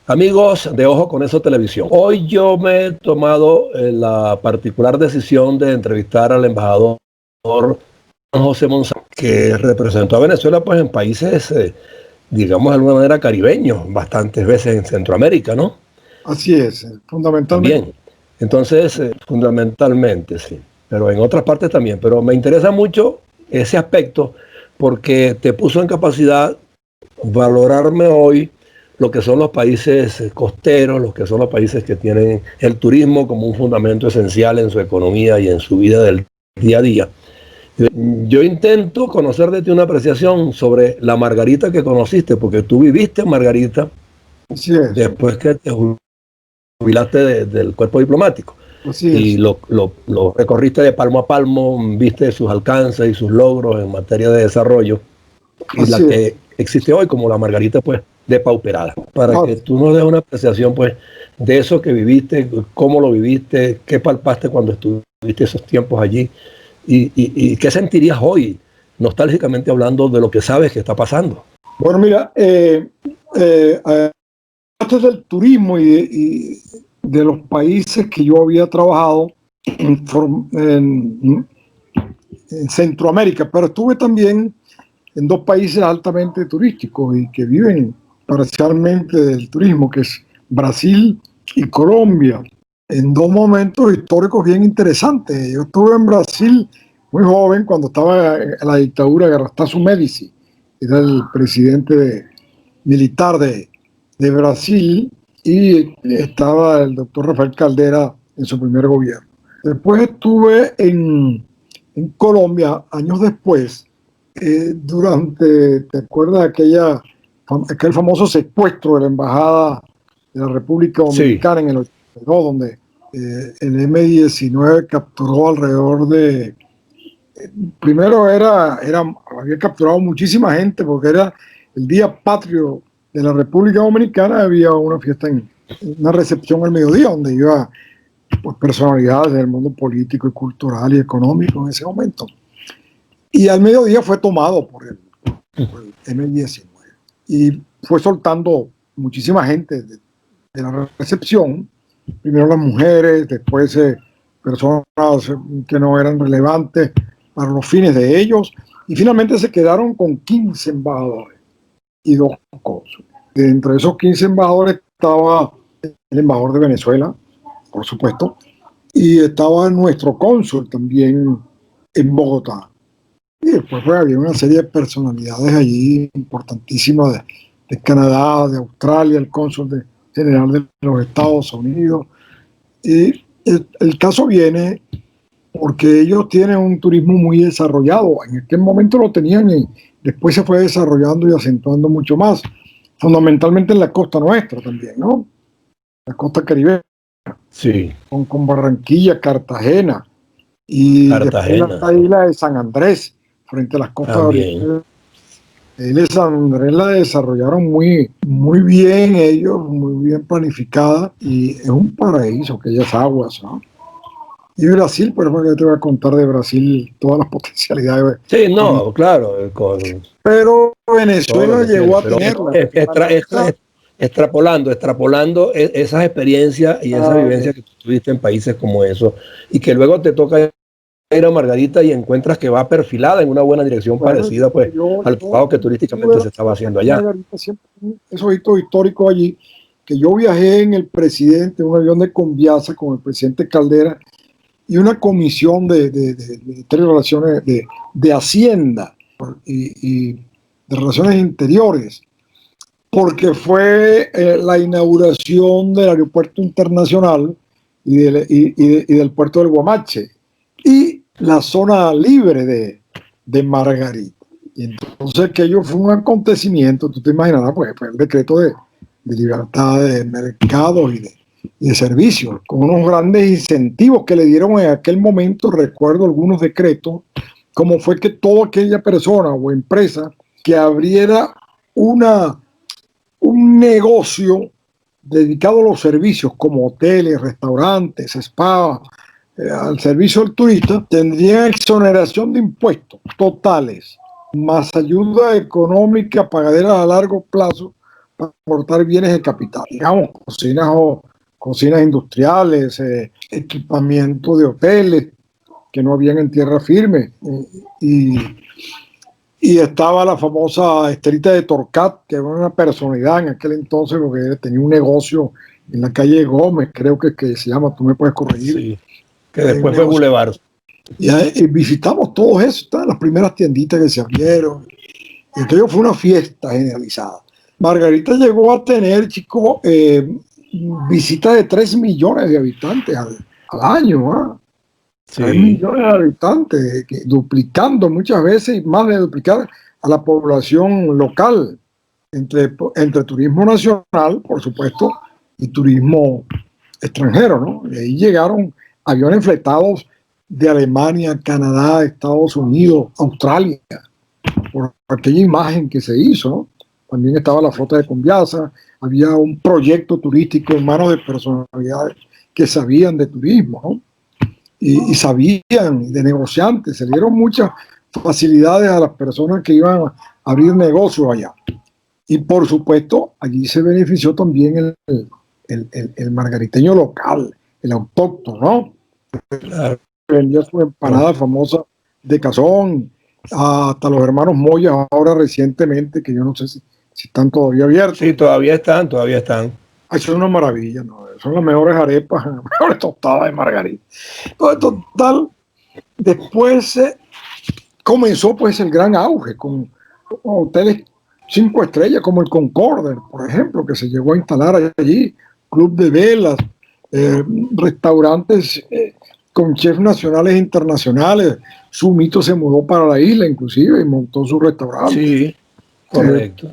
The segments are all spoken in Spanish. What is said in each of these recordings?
Amigos de Ojo con Eso Televisión, hoy yo me he tomado la particular decisión de entrevistar al embajador José Monsalve, que representó a Venezuela pues en países, digamos de alguna manera caribeños, bastantes veces en Centroamérica, ¿no? Así es, fundamentalmente. También. Entonces, fundamentalmente, sí, pero en otras partes también. Pero me interesa mucho ese aspecto porque te puso en capacidad valorarme hoy lo que son los países costeros, los que son los países que tienen el turismo como un fundamento esencial en su economía y en su vida del día a día. Yo intento conocer de ti una apreciación sobre la Margarita que conociste, porque tú viviste en Margarita después que te jubilaste del cuerpo diplomático. Y lo recorriste de palmo a palmo, viste sus alcances y sus logros en materia de desarrollo. Y la que existe hoy como la Margarita, pues, depauperada. Para que tú nos des una apreciación, pues, de eso que viviste, cómo lo viviste, qué palpaste cuando estuviste esos tiempos allí y qué sentirías hoy, nostálgicamente hablando, de lo que sabes que está pasando. Bueno, mira, antes del turismo y de los países que yo había trabajado en Centroamérica, pero estuve también en dos países altamente turísticos y que viven parcialmente del turismo, que es Brasil y Colombia, en dos momentos históricos bien interesantes. Yo estuve en Brasil muy joven, cuando estaba en la dictadura de Anastácio Médici, era el presidente militar de Brasil, y estaba el doctor Rafael Caldera en su primer gobierno. Después estuve en Colombia, años después, durante, ¿te acuerdas aquel famoso secuestro de la Embajada de la República Dominicana en el 82, donde el M-19 capturó alrededor de... Primero había capturado muchísima gente porque era el Día Patrio de la República Dominicana. Había una fiesta, una recepción al mediodía donde iba pues, personalidades del mundo político y cultural y económico en ese momento. Y al mediodía fue tomado por el M-19 y fue soltando muchísima gente de la recepción, primero las mujeres, después personas que no eran relevantes para los fines de ellos, y finalmente se quedaron con 15 embajadores y 2 cónsules. Dentro de esos 15 embajadores estaba el embajador de Venezuela, por supuesto, y estaba nuestro cónsul también en Bogotá. Y después pues, había una serie de personalidades allí importantísimas de Canadá, de Australia, el cónsul general de los Estados Unidos. Y el caso viene porque ellos tienen un turismo muy desarrollado. En aquel momento lo tenían y después se fue desarrollando y acentuando mucho más, fundamentalmente en la costa nuestra también, ¿no? La costa caribeña. Sí. Con Barranquilla, Cartagena y después la isla de San Andrés, frente a las costas orientales. La isla de San Andrés la desarrollaron muy bien ellos, muy bien planificada, y es un paraíso, aquellas aguas, ¿no? Y Brasil, pues yo te voy a contar de Brasil todas las potencialidades. Sí, no, claro. Pero Venezuela llegó a tenerla. Extrapolando esas experiencias y esa vivencia que tú tuviste en países como esos, y que luego te toca ir a Margarita y encuentras que va perfilada en una buena dirección parecida pues al trabajo que turísticamente se estaba haciendo allá. Margarita, siempre esos hitos históricos allí, que yo viajé en el presidente, un avión de Conviasa con el presidente Caldera y una comisión de relaciones de Hacienda y de Relaciones Interiores, porque fue la inauguración del aeropuerto internacional y del puerto del Guamache y la zona libre de Margarita. Y entonces aquello fue un acontecimiento, tú te imaginarás, pues fue el decreto de libertad de mercado y de servicios, con unos grandes incentivos que le dieron en aquel momento. Recuerdo algunos decretos, como fue que toda aquella persona o empresa que abriera un negocio dedicado a los servicios como hoteles, restaurantes, spas, al servicio del turista, tendrían exoneración de impuestos totales, más ayuda económica pagadera a largo plazo para exportar bienes de capital, digamos, cocinas o cocinas industriales, equipamiento de hoteles que no habían en tierra firme, y, y estaba la famosa Estelita de Torcat, que era una personalidad en aquel entonces, porque tenía un negocio en la calle Gómez, creo que se llama, tú me puedes corregir. Sí, que después fue Boulevard. Y visitamos todo eso, todas las primeras tienditas que se abrieron. Y aquello fue una fiesta generalizada. Margarita llegó a tener, chico, visitas de 3 millones de habitantes al año. ¿Ah? Sí. 3 millones de habitantes, duplicando muchas veces, y más de duplicar a la población local, entre turismo nacional, por supuesto, y turismo extranjero, ¿no? Y ahí llegaron aviones fletados de Alemania, Canadá, Estados Unidos, Australia, por aquella imagen que se hizo, ¿no? También estaba la flota de Conviasa, había un proyecto turístico en manos de personalidades que sabían de turismo, ¿no? Y sabían de negociantes, se dieron muchas facilidades a las personas que iban a abrir negocios allá. Y por supuesto, allí se benefició también el margariteño local, el autóctono, ¿no? Claro. Vendía su empanada famosa de cazón, hasta los hermanos Moya, ahora recientemente, que yo no sé si están todavía abiertos. Sí, todavía están, todavía están. Eso es una maravilla, ¿no? Son las mejores arepas, las mejores tostadas de margarita. Entonces, total, después comenzó pues el gran auge con hoteles 5 estrellas como el Concorder, por ejemplo, que se llegó a instalar allí, club de velas, restaurantes con chefs nacionales e internacionales. Sumito se mudó para la isla inclusive y montó su restaurante. Sí, correcto.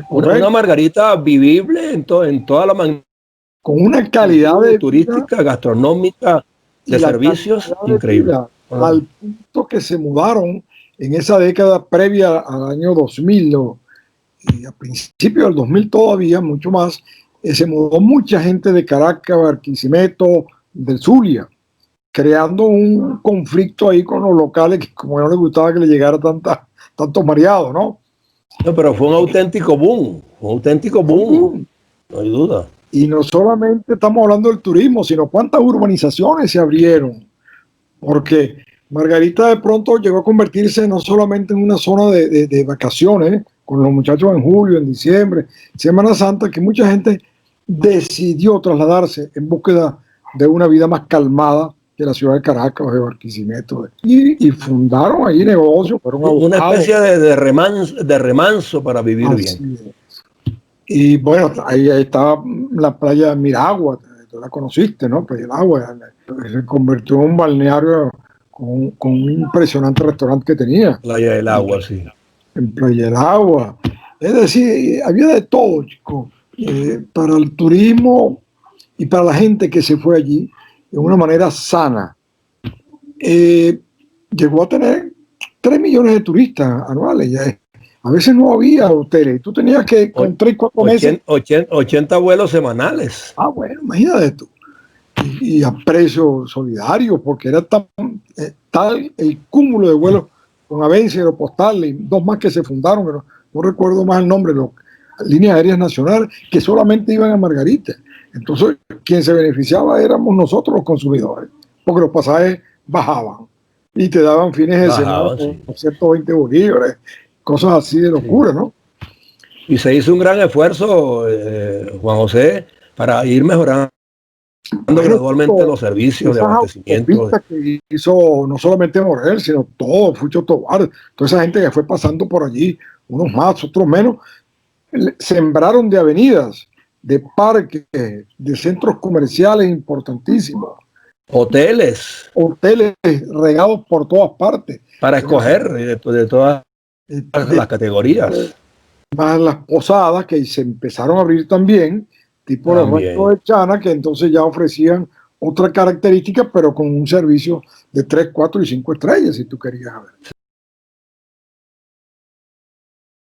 Una margarita vivible en toda la magnitud, con una calidad de turística, vida, gastronómica, de servicios increíble. Al punto que se mudaron en esa década previa al año 2000, y a principios del 2000 todavía, mucho más, se mudó mucha gente de Caracas, Barquisimeto, del Zulia, creando un conflicto ahí con los locales, que como no les gustaba que le llegara tantos mareados, ¿no? No, pero fue un auténtico boom, no hay duda. Y no solamente estamos hablando del turismo, sino cuántas urbanizaciones se abrieron, porque Margarita de pronto llegó a convertirse no solamente en una zona de vacaciones, con los muchachos en julio, en diciembre, Semana Santa, que mucha gente decidió trasladarse en búsqueda de una vida más calmada que la ciudad de Caracas o de Barquisimeto, y fundaron allí negocios. Una especie de remanso para vivir bien. Y bueno, ahí estaba la playa Miragua, tú la conociste, ¿no? Playa del Agua, se convirtió en un balneario con un impresionante restaurante que tenía. Playa del Agua, sí. En Playa del Agua. Es decir, había de todo, chicos, para el turismo y para la gente que se fue allí de una manera sana. Llegó a tener 3 millones de turistas anuales. Ya. A veces no había hoteles. Tú tenías que con 3, 4 meses. 80 vuelos semanales. Ah, bueno, imagínate tú. Y a precio solidario, porque era tal el cúmulo de vuelos con Avenza y Aeropostal y 2 más que se fundaron, pero no recuerdo más el nombre, líneas aéreas nacionales, que solamente iban a Margarita. Entonces, quien se beneficiaba éramos nosotros los consumidores, porque los pasajes bajaban y te daban fines de semana por 120 bolívares, cosas así de locura, sí. ¿No? Y se hizo un gran esfuerzo, Juan José, para ir mejorando gradualmente los servicios de abastecimiento. Que hizo no solamente Morel, sino todo, Fucho Tobar, toda esa gente que fue pasando por allí, unos más, otros menos, sembraron de avenidas, de parques, de centros comerciales importantísimos. Hoteles regados por todas partes. Para escoger de todas las categorías. Más las posadas que se empezaron a abrir también, tipo los restos de Chana, que entonces ya ofrecían otra característica, pero con un servicio de 3, 4 y 5 estrellas, si tú querías ver.